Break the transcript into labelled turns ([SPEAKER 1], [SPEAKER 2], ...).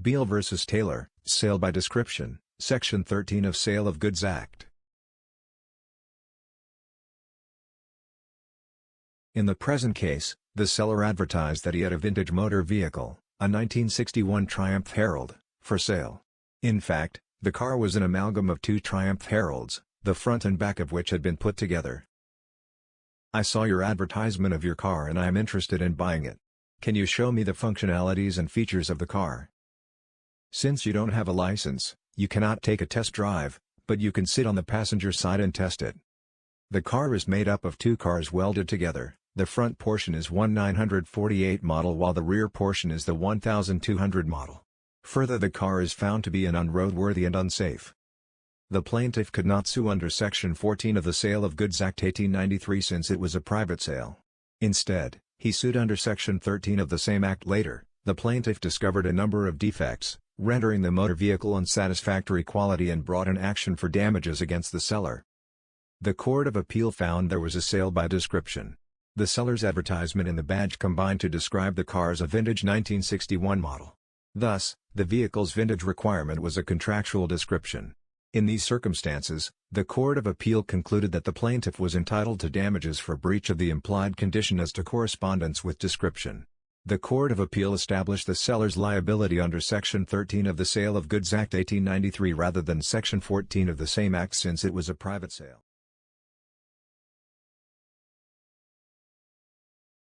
[SPEAKER 1] Beale v. Taylor, Sale by Description, Section 13 of Sale of Goods Act. In the present case, the seller advertised that he had a vintage motor vehicle, a 1961 Triumph Herald, for sale. In fact, the car was an amalgam of two Triumph Heralds, the front and back of which had been put together. "I saw your advertisement of your car and I am interested in buying it. Can you show me the functionalities and features of the car? Since you don't have a license, you cannot take a test drive, but you can sit on the passenger side and test it. The car is made up of two cars welded together. The front portion is 1948 model while the rear portion is the 1200 model. Further, the car is found to be unroadworthy and unsafe." The plaintiff could not sue under Section 14 of the Sale of Goods Act 1893 since it was a private sale. Instead, he sued under Section 13 of the same act later. The plaintiff discovered a number of defects, rendering the motor vehicle unsatisfactory quality, and brought an action for damages against the seller. The Court of Appeal found there was a sale by description. The seller's advertisement and the badge combined to describe the car as a vintage 1961 model. Thus, the vehicle's vintage requirement was a contractual description. In these circumstances, the Court of Appeal concluded that the plaintiff was entitled to damages for breach of the implied condition as to correspondence with description. The Court of Appeal established the seller's liability under Section 13 of the Sale of Goods Act 1893 rather than Section 14 of the same act since it was a private sale.